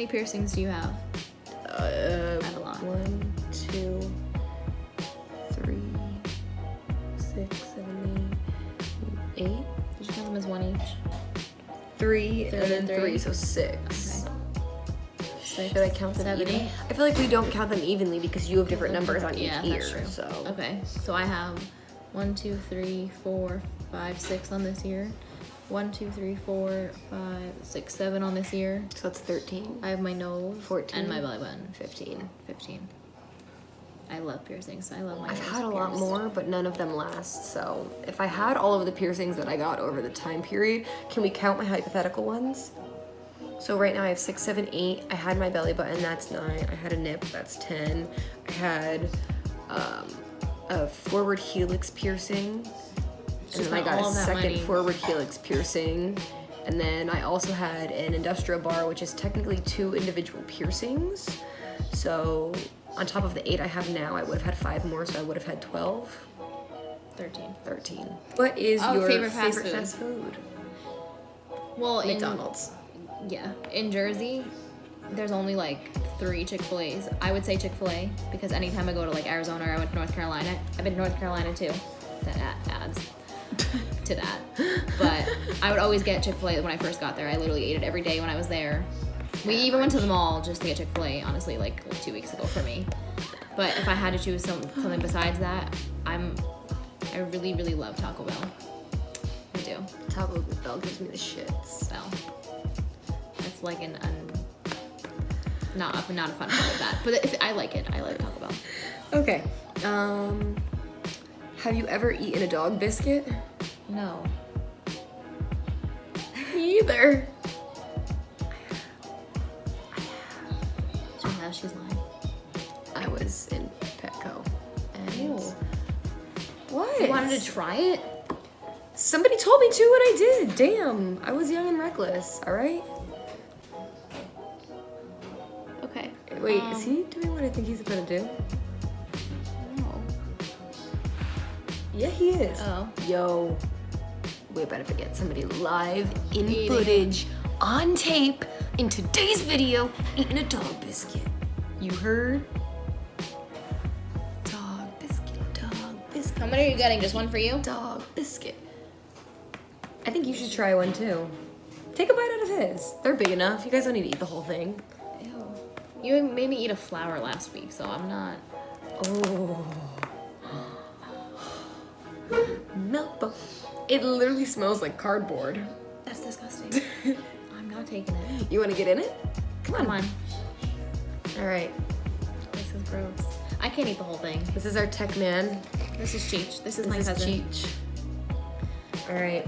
piercings do you have? I have a lot. 1, 2, 3, 6, 7, 8. 8. Did you count them as one each? 3 and then 3. 3, so 6. Okay. Should I count them 7, evenly? 8? I feel like we don't count them evenly because you have different numbers on each Yeah, ear. that's true. So Okay, so I have 1, 2, 3, 4, 5, 6 on this ear. 1, 2, 3, 4, 5, 6, 7 on this ear. So that's 13. I have my nose 14. and my belly button. 15. 15. I love piercings. I love my I've nose had a lot pierced. more, but none of them last. So if I had all of the piercings that I got over the time period, can we count my hypothetical ones? So right now I have 6, 7, 8. I had my belly button, that's 9. I had a nip, that's 10. I had a forward helix piercing. And then I got a second forward helix piercing. And then I also had an industrial bar, which is technically 2 individual piercings. So on top of the 8 I have now, I would have had 5 more, so I would have had 12. 13. What is your favorite fast food? Well, McDonald's. Yeah, in Jersey, there's only like 3 Chick-fil-A's. I would say Chick-fil-A because anytime I go to like Arizona or I went to North Carolina, I've been to North Carolina too. That adds to that. But I would always get Chick-fil-A when I first got there. I literally ate it every day when I was there. We even went to the mall just to get Chick-fil-A, honestly, like 2 weeks ago for me. But if I had to choose something besides that, I really, really love Taco Bell. I do. Taco Bell gives me the shits. Bell. It's like not a fun part of that, but I like it. I like Taco Bell. Okay. Have you ever eaten a dog biscuit? No. Me either. She's lying. I was in Petco. And Ew. What? You wanted to try it? Somebody told me to and I did. Damn. I was young and reckless, alright? Okay. Wait, is he doing what I think he's gonna do? No. Yeah, he is. Oh. Yo. We better forget somebody live in Eating. footage on tape in today's video eating a dog biscuit. You heard? Dog biscuit, How many are you getting? Just one for you? dog biscuit. I think you should try one too. Take a bite out of his. They're big enough. You guys don't need to eat the whole thing. Ew. You made me eat a flower last week, so I'm not. Oh. Milk bone. It literally smells like cardboard. That's disgusting. I'm not taking it. You want to get in it? Come on. All right. This is gross. I can't eat the whole thing. This is our tech man. This is Cheech. This is This my is cousin. Cheech. All right.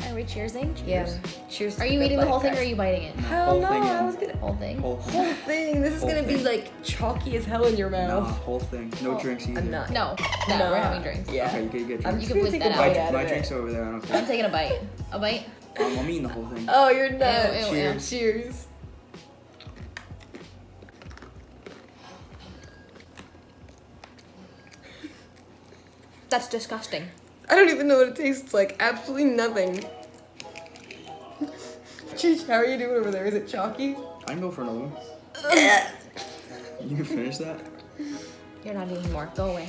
Are we cheersing? Yeah. Cheers. Are you eating the whole thing or are you biting it? Hell Whole no! thing I in. was gonna Whole thing? Whole whole thing. This is Whole gonna be thing. like chalky as hell in your Nah, mouth. whole thing. No drinks either. I'm not. No, we're having drinks. Yeah. Okay, you can get I'm drinks. just You gonna can take bleep a that bite out. out My of drink's it. over there. I don't I'm care. taking a bite. A bite? I'm eating the whole thing. Oh, you're not. Ew, ew, ew. Cheers. Cheers. That's disgusting. I don't even know what it tastes like. Absolutely nothing. Cheech, how are you doing over there? Is it chalky? I can go for another one. You can finish that? You're not eating more. Go away.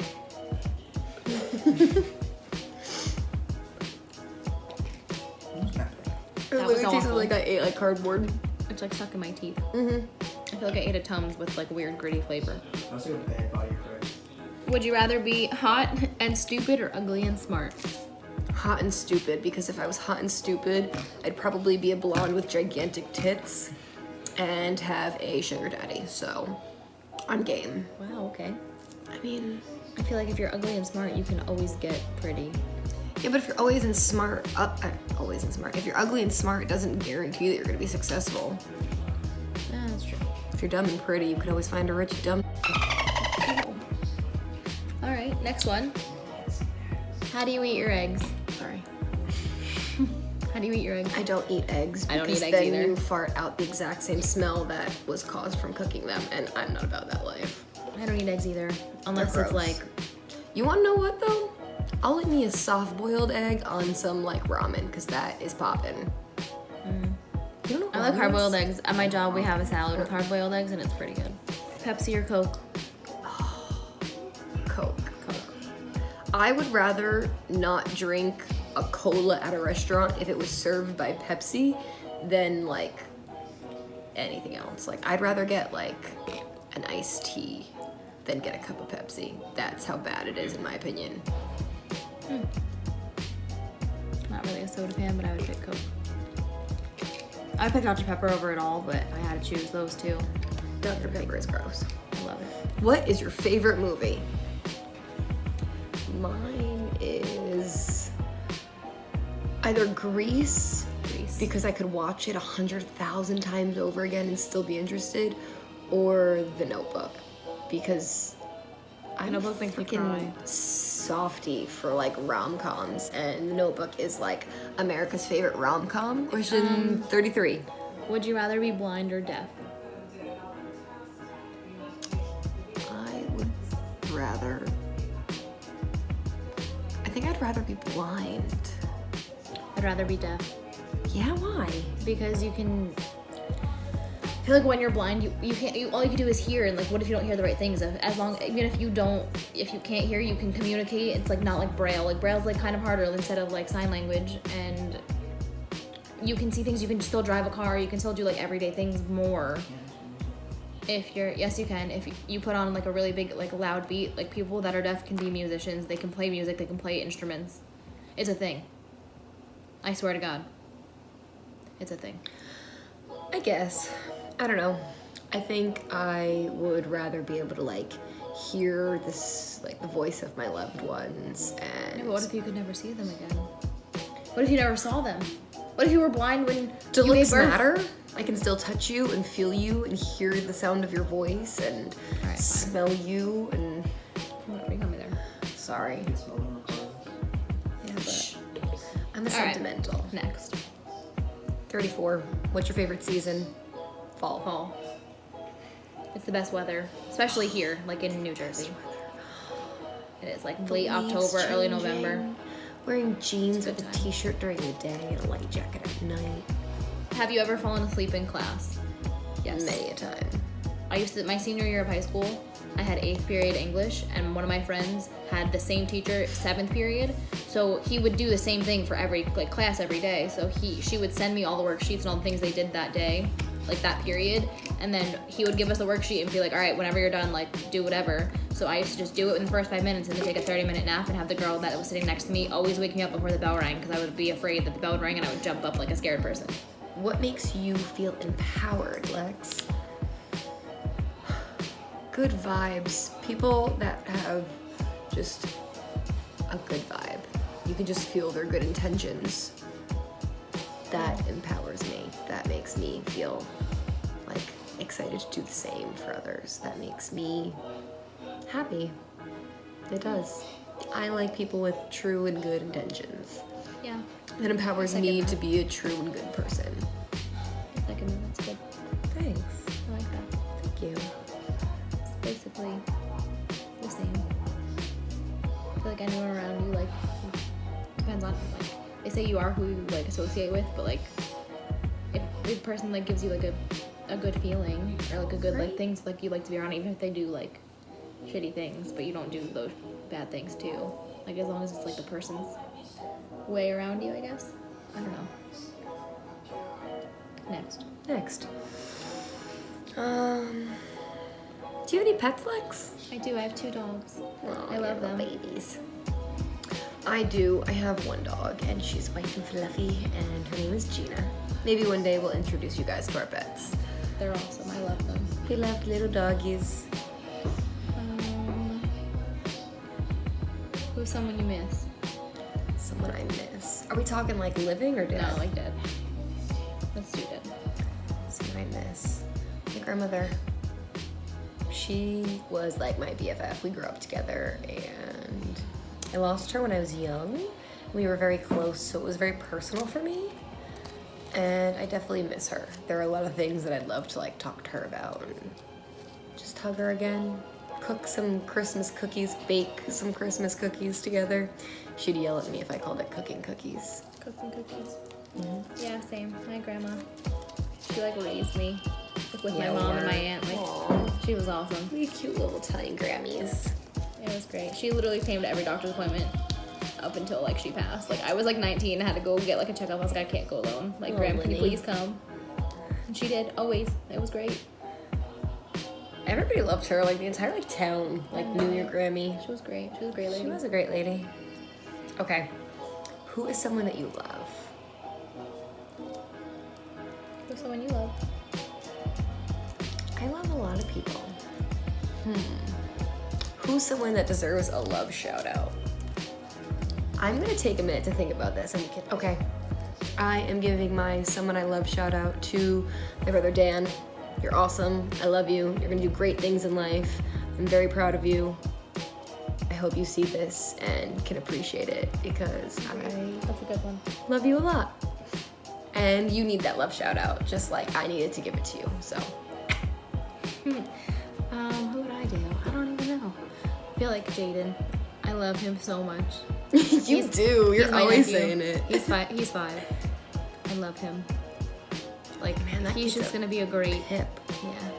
It That was literally tasted awful. like I ate like cardboard. It's like stuck in my teeth. Mm-hmm. I feel like I ate a Tums with like weird gritty flavor. That's a bad body crack. Would you rather be hot and stupid or ugly and smart? Hot and stupid, because if I was hot and stupid, I'd probably be a blonde with gigantic tits and have a sugar daddy, so I'm game. Wow, okay. I mean, I feel like if you're ugly and smart, you can always get pretty. yeah, but if you're always and smart, if you're ugly and smart, it doesn't guarantee that you're gonna be successful. Yeah, that's true. If you're dumb and pretty, you could always find a rich dumb. All right, next one. How do you eat your eggs? Sorry. How do you eat your eggs? I don't eat eggs. I don't because eat eggs then either. you fart out the exact same smell that was caused from cooking them, and I'm not about that life. I don't eat eggs either, unless They're it's gross. like, You wanna know what though? I'll eat me a soft-boiled egg on some like ramen, cause that is poppin'. You don't know I like what hard-boiled is? eggs. At my job, we have a salad with hard-boiled eggs, and it's pretty good. Pepsi or Coke? Coke. Coke. I would rather not drink a cola at a restaurant if it was served by Pepsi than like anything else. Like I'd rather get like an iced tea than get a cup of Pepsi. That's how bad it is in my opinion. Not really a soda fan, but I would pick Coke. I would pick Dr. Pepper over it all, but I had to choose those two. Dr. Pepper is gross. I love it. What is your favorite movie? Mine is either Grease, Grease. because I could watch it 100,000 times over again and still be interested, or The Notebook, because I'm a Notebook makes me freaking cry. softie for like rom-coms, and The Notebook is like America's favorite rom-com. Question 33. Would you rather be blind or deaf? I would rather. I think I'd rather be blind. I'd rather be deaf. Yeah, why? Because you can. I feel like when you're blind, you can't. All you can do is hear, and like, what if you don't hear the right things? As long, even if you can't hear, you can communicate. It's like not like Braille. Like Braille's like kind of harder instead of like sign language, and you can see things. You can still drive a car. You can still do like everyday things more. If you're, yes, you can. If you put on like a really big, like loud beat, like people that are deaf can be musicians. They can play music. They can play instruments. It's a thing. I swear to God. It's a thing. I guess. I don't know. I think I would rather be able to like hear this, like the voice of my loved ones, and Yeah, but what if you could never see them again? What if you never saw them? What if you were blind when do you gave looks birth? matter? I can still touch you and feel you and hear the sound of your voice and Alright, fine. smell you and. What, you got me there. Sorry. You can smell them regardless. Yeah, but Shh. I'm a All right. sentimental. next. 34. What's your favorite season? Fall. Fall. It's the best weather, especially here, like in New Jersey. It is like late Leaves October, early changing. November. Wearing jeans It's a with good a time. t-shirt during the day and a light jacket at night. Have you ever fallen asleep in class? Yes. Many a time. My senior year of high school, I had 8th period English, and one of my friends had the same teacher 7th period. So he would do the same thing for every like class every day. So she would send me all the worksheets and all the things they did that day, like that period, and then he would give us the worksheet and be like, all right, whenever you're done, like do whatever. So I used to just do it in the first 5 minutes and then take a 30-minute nap and have the girl that was sitting next to me always wake me up before the bell rang because I would be afraid that the bell would ring and I would jump up like a scared person. What makes you feel empowered, Lex? Good vibes. People that have just a good vibe. You can just feel their good intentions. That empowers me. That makes me feel like excited to do the same for others. That makes me happy. It does. I like people with true and good intentions. Yeah. That empowers Second me that. to be a true and good person. That's good. Thanks. I like that. Thank you. It's basically the same. I feel like anyone around you, like, depends on, like, they say you are who you, like, associate with, but, like, if the person, like, gives you, like, a good feeling, or, like, a good, Right. like, things, like, you like to be around, even if they do, like, shitty things, but you don't do those bad things, too. Like, as long as it's, like, the person's way around you, I guess. I don't know. Next. Next. Do you have any pets, Lex? I do. I have 2 dogs. Oh, I love little them. babies. I do. I have one dog, and she's white and fluffy, and her name is Gina. Maybe one day we'll introduce you guys to our pets. They're awesome. I love them. We love little doggies. Who's someone you miss? Someone I miss. Are we talking like living or dead? No, like dead. Let's do dead. Someone I miss. My grandmother. She was like my BFF. We grew up together, and I lost her when I was young. We were very close, so it was very personal for me. And I definitely miss her. There are a lot of things that I'd love to like talk to her about and just hug her again. Cook some Christmas cookies, bake some Christmas cookies together. She'd yell at me if I called it cooking cookies. Cooking cookies. Yeah, same. My grandma. She like raised me with my Yeah, mom and my word. aunt. Like, Aw. she was awesome. You cute little tiny Grammys. It was great. She literally came to every doctor's appointment up until like she passed. Like I was like 19 and had to go get like a checkup. I was like, I can't go alone. Like, Oh, Graham, can you Lenny. please come? And she did, always. It was great. Everybody loved her, like the entire like town, like knew your Grammy. She was great. She was a great lady. She was a great lady. Okay. Who is someone that you love? Who's someone you love? I love a lot of people. Who's someone that deserves a love shout out? I'm gonna take a minute to think about this. Okay. I am giving my someone I love shout out to my brother Dan. You're awesome. I love you. You're gonna do great things in life. I'm very proud of you. I hope you see this and can appreciate it because I That's a good one. love you a lot. And you need that love shout out, just like I needed to give it to you. So Who would I do? I don't even know. I feel like Jaden. I love him so much. you do. He's You're my always nephew. saying it. He's five. I love him. Like, Man, that he's kid's just a gonna be a great, hip. yeah,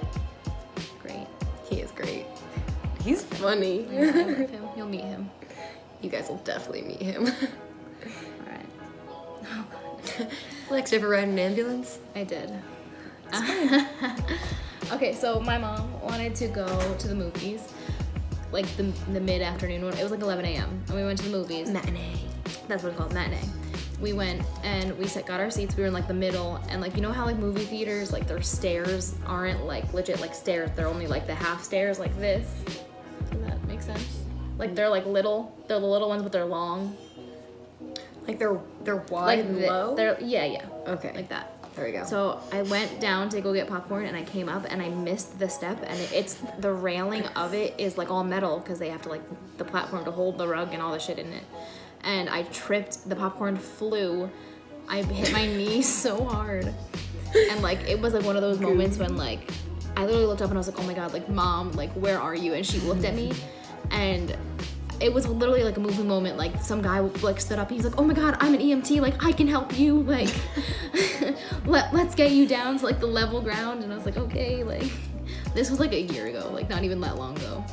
great. He is great. He's funny. I love him. You'll meet him. You guys will definitely meet him. All right. Oh God. Lex, you ever ride an ambulance? I did. Okay, so my mom wanted to go to the movies, like the mid-afternoon one. It was like 11 a.m. and we went to the movies. Matinee. That's what it's called, matinee. We went and we got our seats. We were in like the middle, and like, you know how like movie theaters, like their stairs aren't like legit like stairs. They're only like the half stairs like this. Does that make sense? Like they're like little. They're the little ones, but they're long. Like they're wide Like and low? They're yeah. Okay. Like that. There we go. So I went down to go get popcorn, and I came up and I missed the step, and it's the railing of it is like all metal because they have to like the platform to hold the rug and all the shit in it. And I tripped. The popcorn flew. I hit my knee so hard, and like it was like one of those moments when like I literally looked up and I was like, oh my God, like Mom, like where are you? And she looked at me, and it was literally like a movie moment. Like some guy like stood up. He's like, "Oh my God, I'm an EMT. Like I can help you. Like let's get you down to like the level ground." And I was like, "Okay." Like this was like a year ago. Like not even that long ago.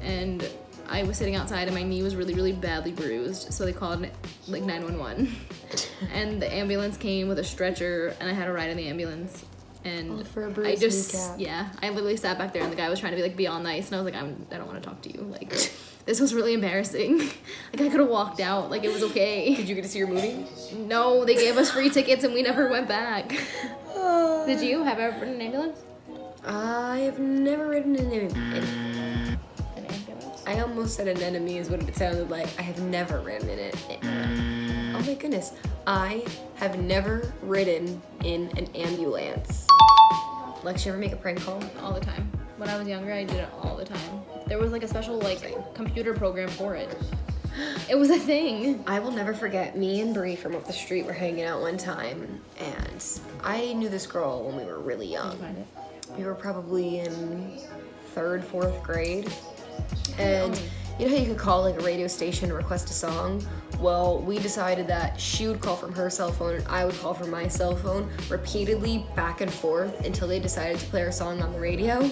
And I was sitting outside and my knee was really, really badly bruised. So they called like 911. And the ambulance came with a stretcher, and I had a ride in the ambulance. And Oh, for a I bruised just kneecap. yeah, I literally sat back there, and the guy was trying to be all nice, and I was like, I don't want to talk to you. Like, this was really embarrassing. Like, I could have walked out. Like, it was okay. Did you get to see your movie? No, they gave us free tickets, and we never went back. Did you? Have you ever ridden an ambulance? I have never ridden an ambulance. An ambulance? I almost said an enemy is what it sounded like. I have never ridden in it. Oh my goodness. I have never ridden in an ambulance. Lex, you ever make a prank call? All the time. When I was younger, I did it all the time. There was like a special like computer program for it. It was a thing. I will never forget, me and Bree from up the street were hanging out one time, and I knew this girl when we were really Did young. you find it? We were probably in 3rd, 4th grade. And you know how you could call like a radio station to request a song? Well, we decided that she would call from her cell phone and I would call from my cell phone repeatedly back and forth until they decided to play our song on the radio.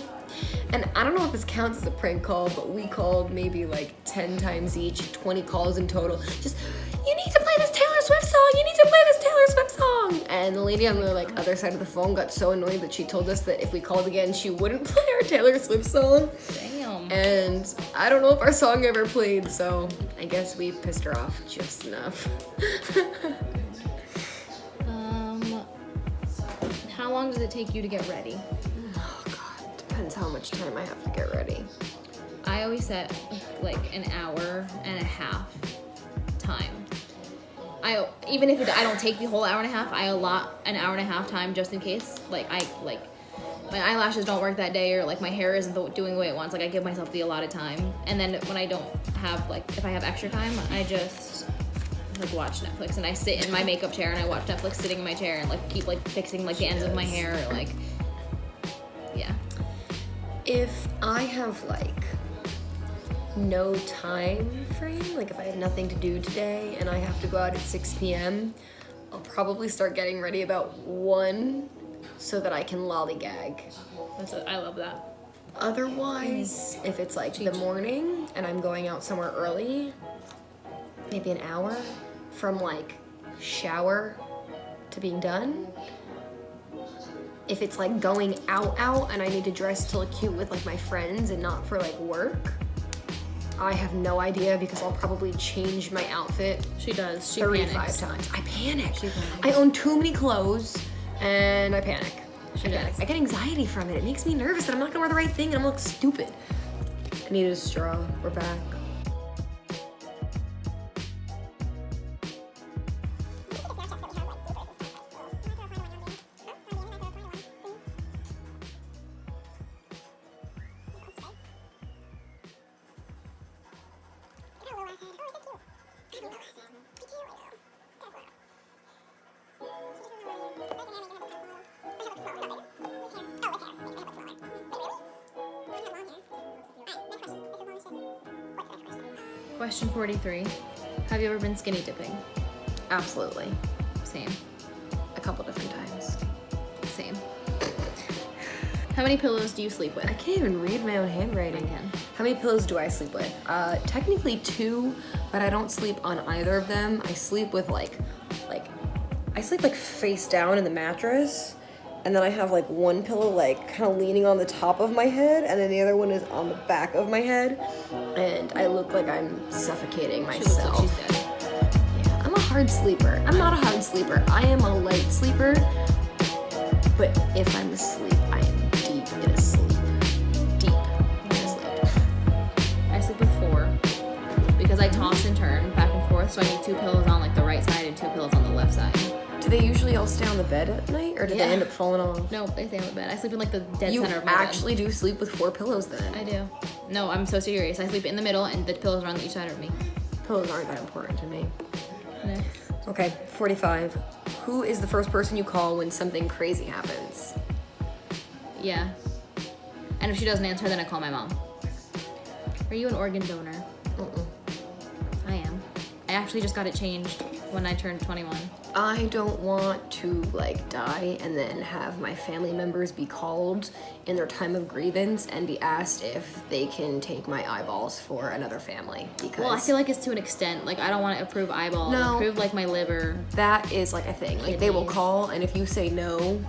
And I don't know if this counts as a prank call, but we called maybe like 10 times each, 20 calls in total. Just, you need to play this Taylor Swift song, you need to play this Taylor Swift song. And the lady on the like other side of the phone got so annoyed that she told us that if we called again, she wouldn't play our Taylor Swift song. Damn. And I don't know if our song ever played, so I guess we pissed her off just enough. How long does it take you to get ready? Oh god, depends how much time I have to get ready. I always set like an hour and a half time. Even if I don't take the whole hour and a half, I allot an hour and a half time just in case. Like my eyelashes don't work that day, or like my hair isn't doing the way it wants. Like I give myself the allotted time, and then when I don't have if I have extra time, I just like watch Netflix, and I sit in my makeup chair and I watch Netflix sitting in my chair and like keep like fixing like the ends of my hair, or like yeah. If I have like no time frame, like if I have nothing to do today and I have to go out at 6 p.m., I'll probably start getting ready about 1, so that I can lollygag. I love that. Otherwise, if it's like the morning and I'm going out somewhere early, maybe an hour from like shower to being done. If it's like going out and I need to dress to look cute with like my friends and not for like work, I have no idea because I'll probably change my outfit She does. She 35 panics. times. I panic. She panics. I own too many clothes and I panic. She I panic. does. I get anxiety from it. It makes me nervous that I'm not gonna wear the right thing and I'm gonna look stupid. I needed a straw. We're back. Question 43. Have you ever been skinny dipping? Absolutely. Same. A couple different times. Same. How many pillows do you sleep with? I can't even read my own handwriting. I can. How many pillows do I sleep with? Technically 2, but I don't sleep on either of them. I sleep with I sleep like face down in the mattress, and then I have like one pillow like kind of leaning on the top of my head, and then the other one is on the back of my head, and I look like I'm suffocating She looks like myself. she's dead. Yeah, I'm a hard sleeper. I'm not a hard sleeper. I am a light sleeper, but if I'm asleep, I am deep in a sleep. Deep in a sleep. I sleep with 4 because I toss and turn back and forth, so I need 2 pillows on like the right side and 2 pillows on the left side. Do they usually all stay on the bed at night, or do Yeah. they end up falling off? No, they stay on the bed. I sleep in like the dead You center of my actually do sleep with 4 pillows then? bed. I do. No, I'm so serious. I sleep in the middle and the pillows are on each side of me. Pillows aren't that important to me. Yeah. Okay, 45. Who is the first person you call when something crazy happens? Yeah. And if she doesn't answer, then I call my mom. Are you an organ donor? Mm-mm. I am. I actually just got it changed when I turned 21. I don't want to like die and then have my family members be called in their time of grievance and be asked if they can take my eyeballs for another family, because Well, I feel like it's to an extent. Like, I don't want to approve eyeballs. No. Approve, like, my liver. that is like a thing. Like they will Kidneys. call, and if you say no,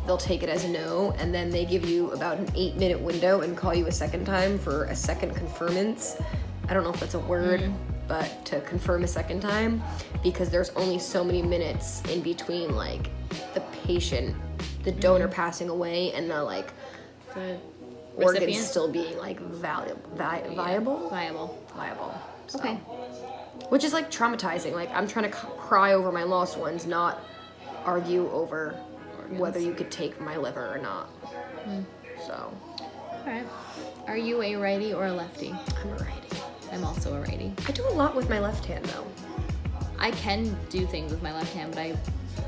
they'll take it as a no, and then they give you about an 8-minute window and call you a second time for a second confirmance. I don't know if that's a word, but to confirm a second time, because there's only so many minutes in between like the patient, the donor passing away, and the like The organs recipient? still being like viable. Viable. So. Okay. Which is like traumatizing. Like I'm trying to cry over my lost ones, not argue over whether you could take my liver or not. So All right. Are you a righty or a lefty? I'm a righty. I'm also a righty. I do a lot with my left hand though. I can do things with my left hand,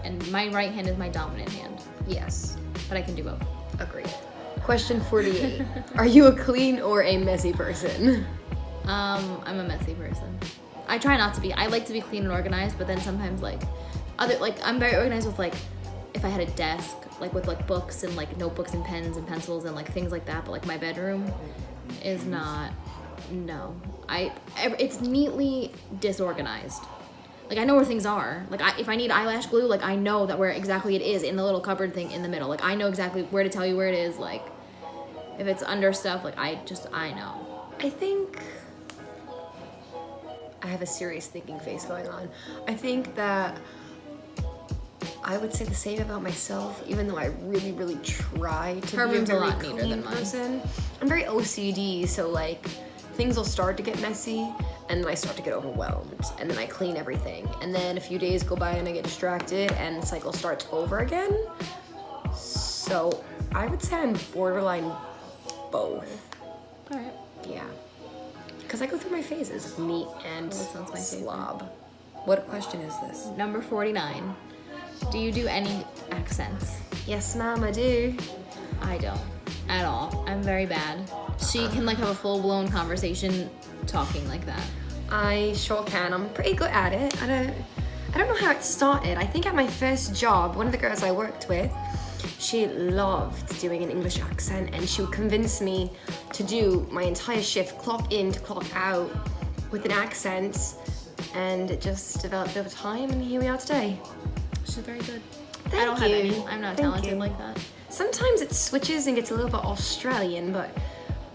and my right hand is my dominant hand, Yes, but I can do both. agreed. Question 48. Are you a clean or a messy person? I'm a messy person. I try not to be. I like to be clean and organized, but then sometimes I'm very organized with like if I had a desk, like with like books and like notebooks and pens and pencils and like things like that, but like my bedroom is not. No. It's neatly disorganized. Like I know where things are. Like if I need eyelash glue, like I know that where exactly it is in the little cupboard thing in the middle. Like I know exactly where to tell you where it is. Like if it's under stuff, like I know. I think I have a serious thinking face going on. I think that I would say the same about myself, even though I really, really try to Her be a room's a very lot neater clean than mine. person. I'm very OCD, so like things will start to get messy, and then I start to get overwhelmed, and then I clean everything, and then a few days go by and I get distracted, and the cycle starts over again. So I would say I'm borderline both. All right. Yeah. Because I go through my phases of neat and Well, that sounds my favorite. slob. What question is this? Number 49. Do you do any accents? Yes, ma'am, I do. I don't at all. I'm very bad. She can like have a full-blown conversation talking like that. I sure can. I'm pretty good at it. I don't know how it started. I think at my first job, one of the girls I worked with, She loved doing an English accent, and she would convince me to do my entire shift, clock in to clock out, with an accent, and it just developed over time, and here we are today. She's very good. Thank I don't have you. any. I'm not Thank talented you. like that. Sometimes it switches and gets a little bit Australian, but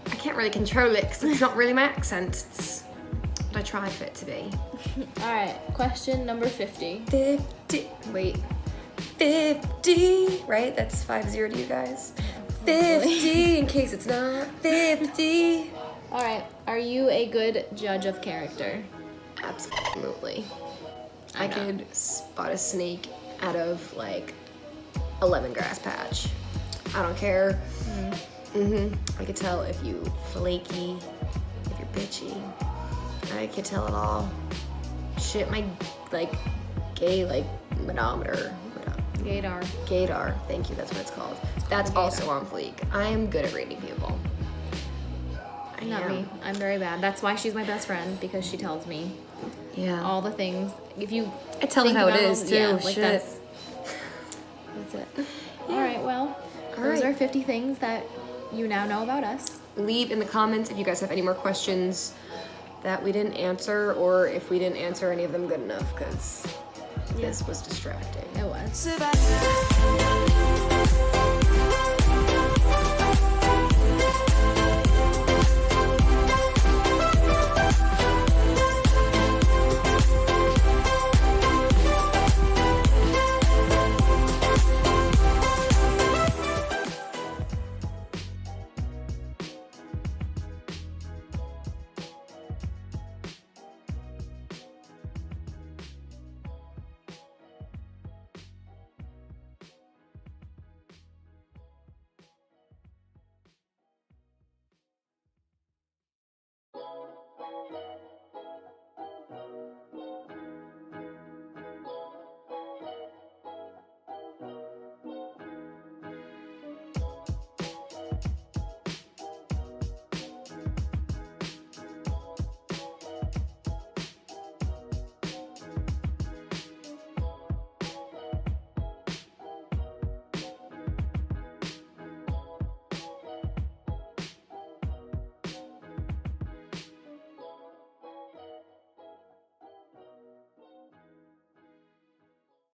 I can't really control it because it's not really my accent. It's what I try for it to be. All right, question number 50. 50, wait, 50, right? That's 50 to you guys. 50, in case it's not 50. All right, are you a good judge of character? Absolutely. I know. could spot a snake out of like a lemongrass patch. I don't care. I could tell if you flaky, if you're bitchy. I could tell it all. Shit, my like gay like manometer. Gaydar. Gaydar, thank you, that's what it's called. That's also on fleek. I am good at reading people. I Not am. me. I'm very bad. That's why she's my best friend, because she tells me Yeah. all the things. If you I tell her think how it about is them- too. yeah, like Shit. that's it. All right, well, those right. are 50 things that you now know about us. Leave in the comments if you guys have any more questions that we didn't answer, or if we didn't answer any of them good enough, because this was distracting. It was. Survive.